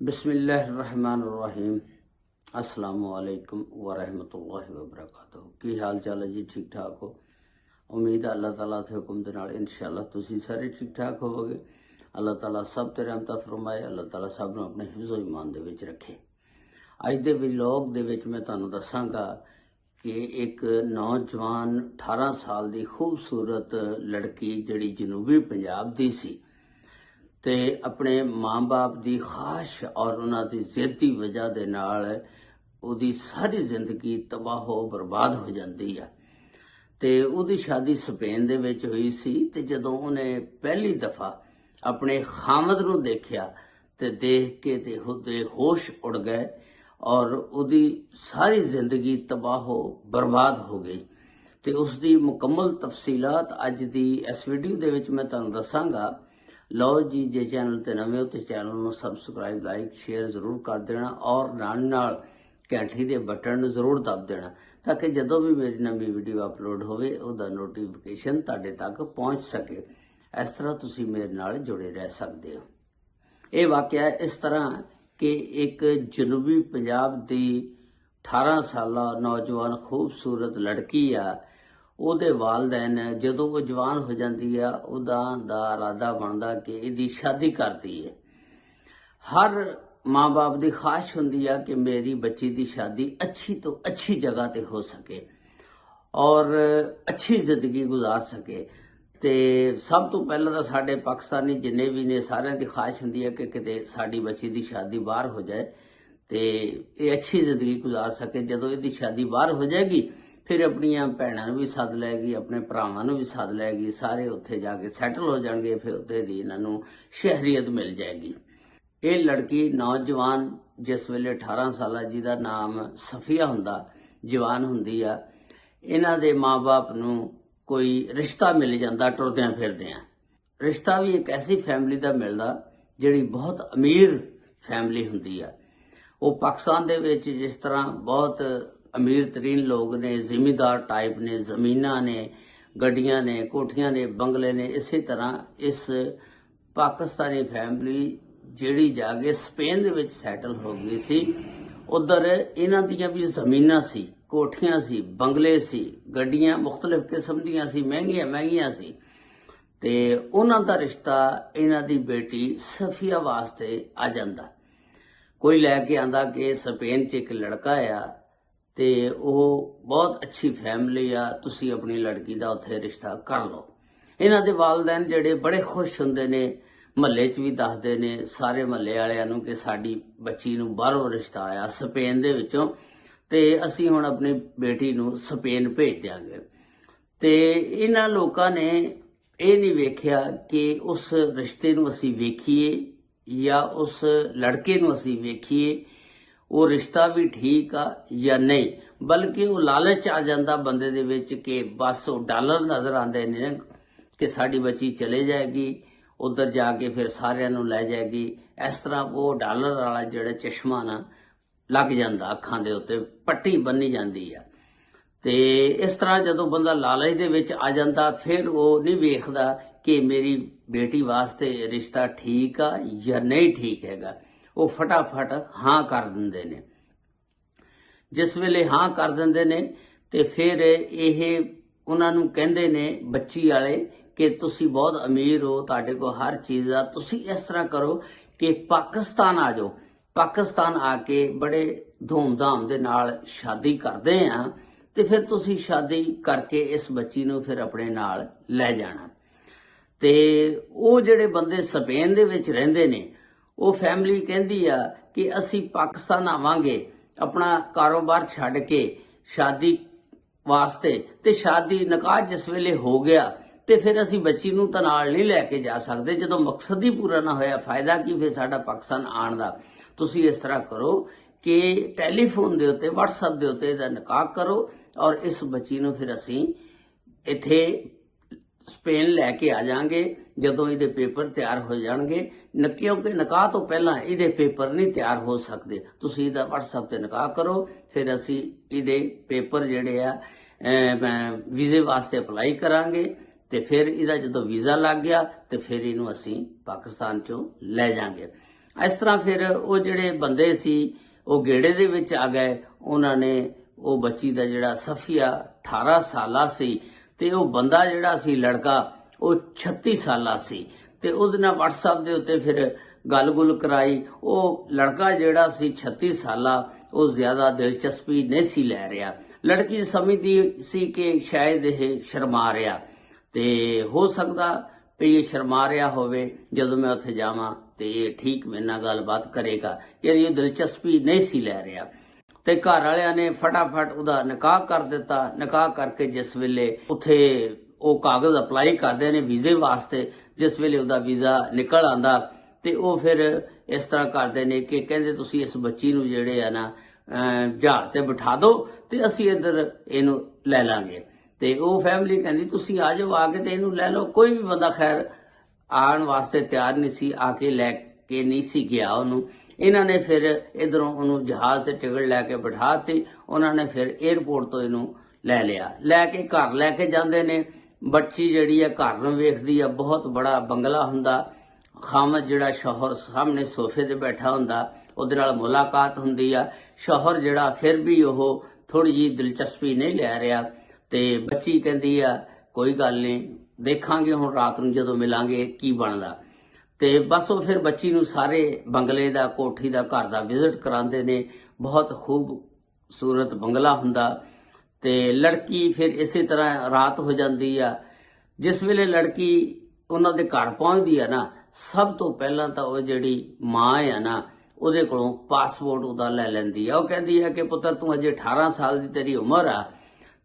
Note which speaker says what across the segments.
Speaker 1: बिस्मिल्लाहिर्रहमानिर्रहीम। अस्सलामुअलैकुम वरहमतुल्लाहि वबरकातुहू। की हाल चाल है जी? ठीक ठाक हो? उम्मीद है अल्लाह ताला के हुक्म के नाल इंशाअल्लाह तुसी सारे ठीक ठाक होवोगे। अल्लाह ताला सब ते रहमत फरमाए। अल्लाह ताला सब नूं अपने हिफ्ज़ो ईमान दे विच रखे। अज दे व्लॉग दे विच मैं तुहानूं दस्सांगा कि एक नौजवान 18 साल की खूबसूरत लड़की जिहड़ी जनूबी पंजाब दी सी ते अपने माँ बाप की खाश और उन्हां दी जिद की वजह दे नाल उहदी सारी जिंदगी तबाहो बर्बाद हो जाती है। ते उहदी शादी स्पेन दे विच हुई सी ते जदों उन्हें पहली दफा अपने खामद नूं देखिया ते देख के ते उहदे होश उड़ गए और उहदी सारी जिंदगी तबाहो बर्बाद हो गई। ते उसकी मुकम्मल तफसीलात अज दी इस वीडियो दे विच मैं तुहानूं दस्सांगा। लो जी, जे चैनल ते नवे हो तो चैनल में सबसक्राइब लाइक शेयर जरूर कर देना और नाल घंटी के बटन जरूर दब देना ताकि जदों भी मेरी नवी वीडियो अपलोड होवे उसका नोटिफिकेशन तुहाडे तक पहुँच सके। इस तरह तुसी मेरे नाल जुड़े रह सकते हो। ये वाकया इस तरह कि एक जनूबी पंजाब की 18 साल नौजवान खूबसूरत लड़की आ, ਉਹਦੇ वालदैन ਜਦੋਂ ਉਹ जवान हो जाती है उदां दा इरादा बनता कि इसकी शादी करती है। हर माँ बाप की ख्वाहिश होंदी है कि मेरी बच्ची की शादी अच्छी तो अच्छी जगह ते हो सके और अच्छी जिंदगी गुजार सके। ते सब तो पहला तो साडे पाकिस्तानी जिन्ने भी ने सारिਆਂ की ख्वाहिश होंदी है कि किते साडी बच्ची की शादी बाहर हो जाए ते ये अच्छी जिंदगी गुजार सके। जदों इसकी शादी बाहर हो जाएगी फिर अपनिया भैनों भी सद लैगी, अपने भरावां भी सद लैगी, सारे उत्थे जाके सैटल हो जाएंगे। फिर उत्थे दी इन्हां शहरीयत मिल जाएगी। ये लड़की नौजवान जिस वेले 18 साल जिहदा नाम सफिया हुंदा जवान हुंदी आ, इन्हां दे माँ बाप नूं कोई रिश्ता मिल जाता टुरदियां फिरदियां। रिश्ता भी एक ऐसी फैमिली का मिलता जिहड़ी बहुत अमीर फैमिली हुंदी आ। वो पाकिस्तान दे विच जिस तरह बहुत अमीर तरीन लोग ने, जिमीदार टाइप ने, जमीना ने, गड्डियां ने, कोठियां ने, बंगले ने, इसी तरह इस पाकिस्तानी फैमिली जिहड़ी जाके स्पेन दे विच सैटल हो गई सी, उधर इन्हां दियां भी जमीनां सी, कोठियां सी, बंगले सी, गड्डियां मुख्तलिफ किस्म दियां सी, महंगियां महंगियां सी। ते उन्हां दा रिश्ता इन्हां दी बेटी सफिया वास्ते आ जांदा। कोई लैके आंदा कि स्पेन च एक लड़का आ ते ਉਹ बहुत अच्छी फैमिली आ, तुसी अपनी लड़की का उत्थे रिश्ता कर लो। इन्हां दे वालदैन जिहड़े बड़े खुश हुंदे ने, महल्ले च भी दसदे ने सारे महल्ले वालियां नूं कि साडी बच्ची नूं बाहरों रिश्ता आया स्पेन दे विचों ते असीं हुण अपनी बेटी नूं स्पेन भेज दिआंगे। ते इन्हां लोकां ने ਇਹ नहीं वेख्या कि उस रिश्ते नूं असीं वेखीए या उस लड़के नूं असीं वेखीए वो रिश्ता भी ठीक आ या नहीं, बल्कि वो लालच आ जाता बंदे दे विच कि बस वो डॉलर नज़र आते ने कि साड़ी बच्ची चले जाएगी उधर जाके फिर सारिਆਂ ਨੂੰ लै जाएगी। इस तरह वो डॉलर वाला जिहड़ा चश्मा ना लग जाता अखां दे उत्ते, पट्टी बन्नी जाती है। ते इस तरह जदों बंदा लालच दे विच आ जाता फिर वो नहीं वेखदा कि मेरी बेटी वास्ते रिश्ता ठीक आ या नहीं ठीक हैगा। वो फटाफट हाँ कर दिंदे ने। जिस वेले हाँ कर दिंदे ने ते फिर ये उन्हां नूं कहंदे ने बच्ची वाले कि तुसी बहुत अमीर हो, तुहाडे कोल हर चीज़ आ, तुसी इस तरह करो कि पाकिस्तान आ जाओ। पाकिस्तान आके बड़े धूमधाम दे नाल शादी करदे आ ते फिर तुसी शादी करके इस बच्ची नूं फिर अपने नाल लै जाना। ते वो जिहड़े बंदे स्पेन दे विच रहिंदे ने वो फैमिली कहती आ कि असी पाकिस्तान आवांगे अपना कारोबार छड्ड के शादी वास्ते ते शादी निकाह जिस वेले हो गया ते फिर असी बच्ची नूं तां नाल नहीं लैके जा सकते। जदों मकसद ही पूरा ना होया फायदा की फिर साडा पाकिस्तान आण दा। तुसी इस तरह करो कि टैलीफोन दे उत्ते व्हाट्सएप दे उत्ते इहदा निकाह करो और इस बच्ची नूं फिर असी इत्थे स्पेन लैके आ जाएंगे जदों ये पेपर तैयार हो जाएंगे। क्योंकि निकाह तो पहला ये पेपर नहीं तैयार हो सकते। तुसी इहदा व्हाट्सएप ते निकाह करो फिर असी ये पेपर जिहड़े आ वीजे वास्ते अपलाई करांगे ते फिर इहदा जदों वीज़ा लग गया तो फिर इनू असी पाकिस्तान चों लै जाएंगे। इस तरह फिर वो जिहड़े बंदे सी वो गेड़े दे विच आ गए। उन्होंने वो बच्ची का जिहड़ा सफिया 18 साला सी ते वो बंदा जिहड़ा सी लड़का वो 36 साला सी ते उहदे नाल WhatsApp दे उत्ते फिर गल गुल कराई। वो लड़का जिहड़ा सी 36 साला वो ज्यादा दिलचस्पी नहीं सी लै रहा। लड़की समझदी सी कि शायद यह शर्मा रहा ते हो सकदा भी ये शर्मा रहा होवे, जदों मैं उत्थे जावां ते ये ठीक मेरे नाल गलबात करेगा, यानी दिलचस्पी नहीं सी लै रहा। ते घर वालियां ने फटाफट उहदा निकाह कर दिता। निकाह करके जिस वेले उत्थे वो कागज अपलाई करदे ने वीजे वास्ते, जिस वेले उहदा वीजा निकल आंदा ते वो फिर इस तरह करदे ने कि कहंदे तुसीं इस बच्ची नूं जिहड़े आ ना जहाज ते बिठा दो ते असीं इधर इहनूं लै लांगे। ते वो फैमिली कहंदी तुसीं आ जाओ, आके ते इहनूं लै लो। कोई भी बंदा खैर आउण वास्ते तैयार नहीं सी, आके लैके नहीं सी गया उहनूं। इन्हां ने फिर इधरों उन्होंने जहाज ते टिकट लैके बिठाती। उन्होंने फिर एयरपोर्ट तो इनू लै लिया, लैके घर लैके जाते ने। बच्ची जिहड़ी है घर नूं वेखदी है, बहुत बड़ा बंगला हुंदा। खामद जिहड़ा शौहर सामने सोफे ते बैठा हुंदा, उहदे नाल मुलाकात हुंदी आ। शौहर जिहड़ा फिर भी ओह थोड़ी जी दिलचस्पी नहीं लै रहा ते बच्ची कहंदी आ कोई गल नहीं, देखांगे हुण रात नूं जदों मिलांगे की बनदा। ते बस वो फिर बच्ची नूं सारे बंगले दा कोठी दा घर दा विजिट करांदे ने। बहुत खूबसूरत बंगला हुंदा ते लड़की फिर इसी तरह रात हो जाती आ। जिस वेले लड़की उन्हां दे घर पहुंचदी है ना, सब तो पहला तो वो जिहड़ी मां है ना ਉਹਦੇ ਕੋਲੋਂ ਪਾਸਪੋਰਟ ਉਹਦਾ ਲੈ ਲੈਂਦੀ ਆ। ਉਹ ਕਹਿੰਦੀ ਹੈ ਕਿ ਪੁੱਤਰ ਤੂੰ ਅਜੇ 18 ਸਾਲ ਦੀ ਤੇਰੀ ਉਮਰ ਆ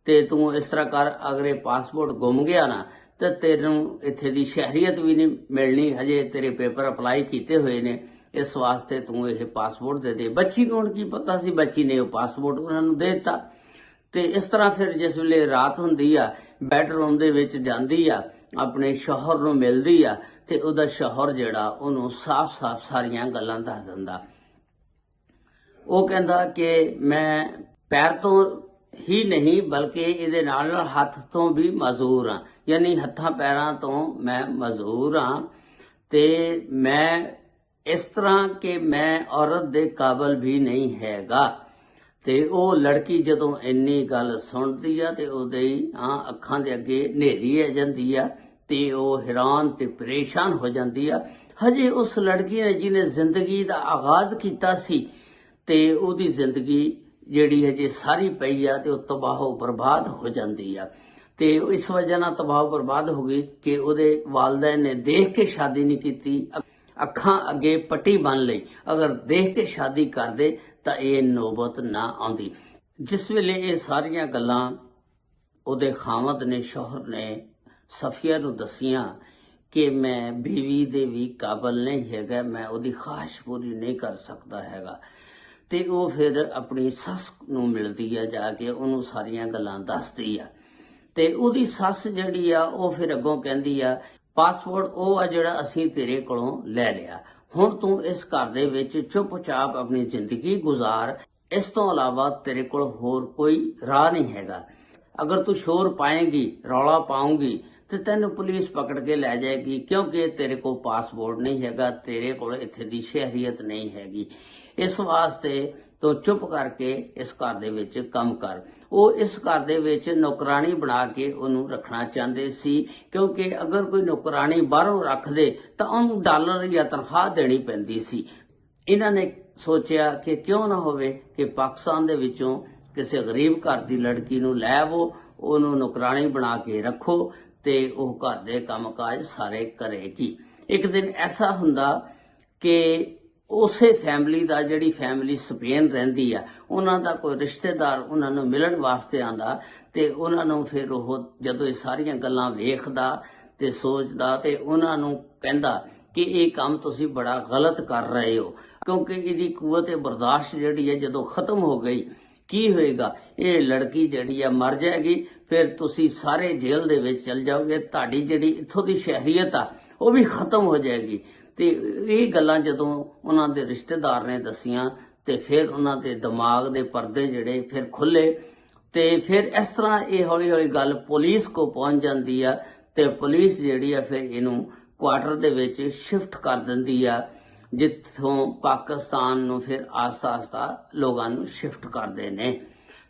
Speaker 1: ਤੇ ਤੂੰ ਇਸ ਤਰ੍ਹਾਂ ਕਰ, ਅਗਰ ਇਹ ਪਾਸਪੋਰਟ ਗੁੰਮ ਗਿਆ ਨਾ ਤੇ ਤੈਨੂੰ ਇੱਥੇ ਦੀ ਸ਼ਹਿਰੀਅਤ ਵੀ ਨਹੀਂ ਮਿਲਣੀ, ਹਜੇ ਤੇਰੇ ਪੇਪਰ ਅਪਲਾਈ ਕੀਤੇ ਹੋਏ ਨੇ, ਇਸ ਵਾਸਤੇ ਤੂੰ ਇਹ ਪਾਸਪੋਰਟ ਦੇ ਦੇ। ਬੱਚੀ ਨੂੰ ਹੁਣ ਕੀ ਪਤਾ ਸੀ, ਬੱਚੀ ਨੇ ਉਹ ਪਾਸਪੋਰਟ ਉਹਨਾਂ ਨੂੰ ਦੇ ਦਿੱਤਾ। ਤੇ ਇਸ ਤਰ੍ਹਾਂ ਫਿਰ ਜਿਸ ਵੇਲੇ ਰਾਤ ਹੁੰਦੀ ਆ, ਬੈਡਰੂਮ ਦੇ ਵਿੱਚ ਜਾਂਦੀ ਆ, ਆਪਣੇ ਸ਼ੌਹਰ ਨੂੰ ਮਿਲਦੀ ਆ ਤੇ ਉਹਦਾ ਸ਼ੌਹਰ ਜਿਹੜਾ ਉਹਨੂੰ ਸਾਫ਼-ਸਾਫ਼ ਸਾਰੀਆਂ ਗੱਲਾਂ ਦੱਸ ਦਿੰਦਾ। ਉਹ ਕਹਿੰਦਾ ਕਿ ਮੈਂ ਪੈਰ ਤੋਂ ਹੀ ਨਹੀਂ ਬਲਕਿ ਇਹਦੇ ਨਾਲ ਨਾਲ ਹੱਥ ਤੋਂ ਵੀ ਮਜ਼ਦੂਰ ਹਾਂ, ਯਾਨੀ ਹੱਥਾਂ ਪੈਰਾਂ ਤੋਂ ਮੈਂ ਮਜ਼ਦੂਰ ਹਾਂ ਤੇ ਮੈਂ ਇਸ ਤਰ੍ਹਾਂ ਕਿ ਮੈਂ ਔਰਤ ਦੇ ਕਾਬਲ ਵੀ ਨਹੀਂ ਹੈਗਾ। ਤੇ ਉਹ ਲੜਕੀ ਜਦੋਂ ਇੰਨੀ ਗੱਲ ਸੁਣਦੀ ਆ ਤੇ ਉਹਦੇ ਅੱਖਾਂ ਦੇ ਅੱਗੇ ਹਨੇਰੀ ਆ ਜਾਂਦੀ ਆ ਤੇ ਉਹ ਹੈਰਾਨ ਤੇ ਪਰੇਸ਼ਾਨ ਹੋ ਜਾਂਦੀ ਆ। ਹਜੇ ਉਸ ਲੜਕੀ ਨੇ ਜਿਹਨੇ ਜ਼ਿੰਦਗੀ ਦਾ ਆਗਾਜ਼ ਕੀਤਾ ਸੀ ਤੇ ਉਹਦੀ ਜ਼ਿੰਦਗੀ ਜਿਹੜੀ ਹਜੇ ਸਾਰੀ ਪਈ ਆ ਤੇ ਉਹ ਤਬਾਹੋ ਬਰਬਾਦ ਹੋ ਜਾਂਦੀ ਆ। ਤੇ ਇਸ ਵਜ੍ਹਾ ਨਾਲ ਤਬਾਹੋ ਬਰਬਾਦ ਹੋ ਗਈ ਕਿ ਉਹਦੇ ਵਾਲਿदैन ਨੇ ਦੇਖ ਕੇ ਸ਼ਾਦੀ ਨਹੀਂ ਕੀਤੀ, ਅੱਖਾਂ ਅੱਗੇ ਪੱਟੀ ਬੰਨ ਲਈ। ਅਗਰ ਦੇਖ ਕੇ ਸ਼ਾਦੀ ਕਰਦੇ ਤਾਂ ਇਹ ਨੌਬਤ ਨਾ ਆਉਂਦੀ। ਜਿਸ ਵੇਲੇ ਇਹ ਸਾਰੀਆਂ ਗੱਲਾਂ ਉਹਦੇ ਖਾਮਦ ਨੇ, ਸ਼ੌਹਰ ਨੇ ਸਫੀਆ ਨੂੰ ਦਸੀਆਂ ਕਿ ਮੈਂ ਬੀਵੀ ਦੇ ਵੀ ਕਾਬਲ ਨਹੀਂ ਹੈਗਾ, ਮੈਂ ਉਹਦੀ ਖਾਹਿਸ਼ ਪੂਰੀ ਨਹੀਂ ਕਰ ਸਕਦਾ ਹੈਗਾ, ਤੇ ਉਹ ਫਿਰ ਆਪਣੀ ਸੱਸ ਨੂੰ ਮਿਲਦੀ ਆ, ਜਾ ਕੇ ਉਹਨੂੰ ਸਾਰੀਆਂ ਗੱਲਾਂ ਦੱਸਦੀ ਆ। ਤੇ ਉਹਦੀ ਸੱਸ ਜਿਹੜੀ ਆ ਉਹ ਫਿਰ ਅੱਗੋਂ ਕਹਿੰਦੀ ਆ ਪਾਸਪੋਰਟ ਉਹ ਆ ਜਿਹੜਾ ਅਸੀਂ ਤੇਰੇ ਕੋਲੋਂ ਲੈ ਲਿਆ, ਹੁਣ ਤੂੰ ਇਸ ਘਰ ਦੇ ਵਿੱਚ ਚੁੱਪਚਾਪ ਆਪਣੀ ਜ਼ਿੰਦਗੀ ਗੁਜ਼ਾਰ, ਇਸ ਤੋਂ ਇਲਾਵਾ ਤੇਰੇ ਕੋਲ ਹੋਰ ਕੋਈ ਰਾਹ ਨਹੀਂ ਹੈਗਾ। ਅਗਰ ਤੂੰ ਸ਼ੋਰ ਪਾਏਂਗੀ, ਰੌਲਾ ਪਾਉਂਗੀ ਤੇ ਤੈਨੂੰ ਪੁਲਿਸ ਪਕੜ ਕੇ ਲੈ ਜਾਏਗੀ, ਕਿਉਂਕਿ ਤੇਰੇ ਕੋਲ ਪਾਸਪੋਰਟ ਨਹੀਂ ਹੈਗਾ, ਤੇਰੇ ਕੋਲ ਇੱਥੇ ਦੀ ਸ਼ਹਿਰੀਅਤ ਨਹੀਂ ਹੈਗੀ। ਇਸ ਵਾਸਤੇ ਤੂੰ ਚੁੱਪ ਕਰਕੇ ਇਸ ਘਰ ਦੇ ਵਿੱਚ ਕੰਮ ਕਰ। ਉਹ ਇਸ ਘਰ ਦੇ ਵਿੱਚ ਨੌਕਰਾਨੀ ਬਣਾ ਕੇ ਉਹਨੂੰ ਰੱਖਣਾ ਚਾਹੁੰਦੇ ਸੀ, ਕਿਉਂਕਿ ਅਗਰ ਕੋਈ ਨੌਕਰਾਨੀ ਬਾਹਰੋਂ ਰੱਖਦੇ ਤਾਂ ਉਹਨੂੰ ਡਾਲਰ ਜਾਂ ਤਨਖਾਹ ਦੇਣੀ ਪੈਂਦੀ ਸੀ। ਇਹਨਾਂ ਨੇ ਸੋਚਿਆ ਕਿ ਕਿਉਂ ਨਾ ਹੋਵੇ ਕਿ ਪਾਕਿਸਤਾਨ ਦੇ ਵਿੱਚੋਂ ਕਿਸੇ ਗਰੀਬ ਘਰ ਦੀ ਲੜਕੀ ਨੂੰ ਲੈ ਆਵੋ, ਉਹਨੂੰ ਨੌਕਰਾਨੀ ਬਣਾ ਕੇ ਰੱਖੋ ਤੇ ਉਹ ਘਰ ਦੇ ਕੰਮਕਾਜ ਸਾਰੇ ਕਰੇਗੀ। ਇੱਕ ਦਿਨ ਐਸਾ ਹੁੰਦਾ ਕਿ ਉਸੇ ਫੈਮਿਲੀ ਦਾ, ਜਿਹੜੀ ਫੈਮਿਲੀ ਸਪੇਨ ਰਹਿੰਦੀ ਆ, ਉਹਨਾਂ ਦਾ ਕੋਈ ਰਿਸ਼ਤੇਦਾਰ ਉਹਨਾਂ ਨੂੰ ਮਿਲਣ ਵਾਸਤੇ ਆਂਦਾ ਤੇ ਉਹਨਾਂ ਨੂੰ ਫਿਰ ਉਹ ਜਦੋਂ ਇਹ ਸਾਰੀਆਂ ਗੱਲਾਂ ਵੇਖਦਾ ਤੇ ਸੋਚਦਾ ਤੇ ਉਹਨਾਂ ਨੂੰ ਕਹਿੰਦਾ ਕਿ ਇਹ ਕੰਮ ਤੁਸੀਂ ਬੜਾ ਗਲਤ ਕਰ ਰਹੇ ਹੋ, ਕਿਉਂਕਿ ਇਹਦੀ ਕੂਵਤ ਬਰਦਾਸ਼ਤ ਜਿਹੜੀ ਹੈ ਜਦੋਂ ਖਤਮ ਹੋ ਗਈ ਕੀ ਹੋਏਗਾ, ਇਹ ਲੜਕੀ ਜਿਹੜੀ ਆ ਮਰ ਜਾਏਗੀ, ਫਿਰ ਤੁਸੀਂ ਸਾਰੇ ਜੇਲ੍ਹ ਦੇ ਵਿੱਚ ਚਲ ਜਾਓਗੇ, ਤੁਹਾਡੀ ਜਿਹੜੀ ਇੱਥੋਂ ਦੀ ਸ਼ਹਿਰੀਅਤ ਆ ਉਹ ਵੀ ਖਤਮ ਹੋ ਜਾਏਗੀ। ਤੇ ਇਹ ਗੱਲਾਂ ਜਦੋਂ ਉਹਨਾਂ ਦੇ ਰਿਸ਼ਤੇਦਾਰ ਨੇ ਦਸੀਆਂ ਤੇ ਫਿਰ ਉਹਨਾਂ ਦੇ ਦਿਮਾਗ ਦੇ ਪਰਦੇ ਜਿਹੜੇ ਫਿਰ ਖੁੱਲੇ ਤੇ ਫਿਰ ਇਸ ਤਰ੍ਹਾਂ ਇਹ ਹੌਲੀ ਹੌਲੀ ਗੱਲ ਪੁਲਿਸ ਕੋ ਪਹੁੰਚ ਜਾਂਦੀ ਆ ਤੇ ਪੁਲਿਸ ਜਿਹੜੀ ਆ ਫਿਰ ਇਹਨੂੰ ਕੁਆਟਰ ਦੇ ਵਿੱਚ ਸ਼ਿਫਟ ਕਰ ਦਿੰਦੀ ਆ। ਜਿੱਥੋਂ ਪਾਕਿਸਤਾਨ ਨੂੰ ਫਿਰ ਆਸਤਾ ਆਸਤਾ ਲੋਕਾਂ ਨੂੰ ਸ਼ਿਫਟ ਕਰਦੇ ਨੇ।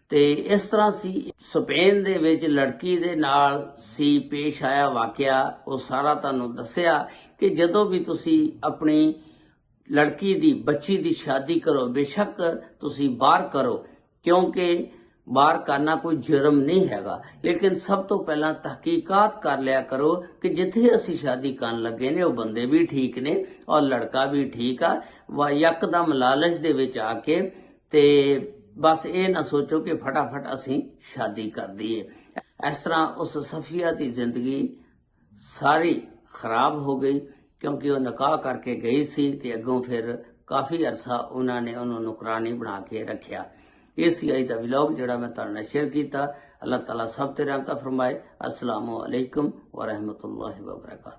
Speaker 1: ਤੇ ਇਸ ਤਰ੍ਹਾਂ ਸੀ ਸਪੇਨ ਦੇ ਵਿੱਚ ਲੜਕੀ ਦੇ ਨਾਲ ਸੀ ਪੇਸ਼ ਆਇਆ ਵਾਕਿਆ, ਉਹ ਸਾਰਾ ਤੁਹਾਨੂੰ ਦੱਸਿਆ ਕਿ ਜਦੋਂ ਵੀ ਤੁਸੀਂ ਆਪਣੀ ਲੜਕੀ ਦੀ ਬੱਚੀ ਦੀ ਸ਼ਾਦੀ ਕਰੋ, ਬੇਸ਼ੱਕ ਤੁਸੀਂ ਬਾਹਰ ਕਰੋ, ਕਿਉਂਕਿ ਬਾਹਰ ਕਰਨਾ ਕੋਈ ਜੁਰਮ ਨਹੀਂ ਹੈਗਾ, ਲੇਕਿਨ ਸਭ ਤੋਂ ਪਹਿਲਾਂ ਤਹਿਕੀਕਾਤ ਕਰ ਲਿਆ ਕਰੋ ਕਿ ਜਿੱਥੇ ਅਸੀਂ ਸ਼ਾਦੀ ਕਰਨ ਲੱਗੇ ਨੇ ਉਹ ਬੰਦੇ ਵੀ ਠੀਕ ਨੇ ਔਰ ਲੜਕਾ ਵੀ ਠੀਕ ਆ। ਵਾ ਯਕਦਮ ਲਾਲਚ ਦੇ ਵਿੱਚ ਆ ਕੇ ਤੇ ਬਸ ਇਹ ਨਾ ਸੋਚੋ ਕਿ ਫਟਾਫਟ ਅਸੀਂ ਸ਼ਾਦੀ ਕਰ ਦਈਏ। ਇਸ ਤਰ੍ਹਾਂ ਉਸ ਸਫੀਆ ਦੀ ਜ਼ਿੰਦਗੀ ਸਾਰੀ ਖਰਾਬ ਹੋ ਗਈ, ਕਿਉਂਕਿ ਉਹ ਨਿਕਾਹ ਕਰਕੇ ਗਈ ਸੀ ਤੇ ਅੱਗੋਂ ਫਿਰ ਕਾਫੀ ਅਰਸਾ ਉਹਨਾਂ ਨੇ ਉਹਨੂੰ ਨੌਕਰਾਨੀ ਬਣਾ ਕੇ ਰੱਖਿਆ। ਇਹ ਸੀ ਅੱਜ ਦਾ ਵਲੌਗ ਜਿਹੜਾ ਮੈਂ ਤੁਹਾਡੇ ਨਾਲ ਸ਼ੇਅਰ ਕੀਤਾ। ਅੱਲਾਹ ਤਾਲਾ ਸਭ ਤੇ ਰਹਿਮਤ ਫਰਮਾਏ। अस्सलामु अलैकुम व रहमतुल्लाहि व बरकातहू।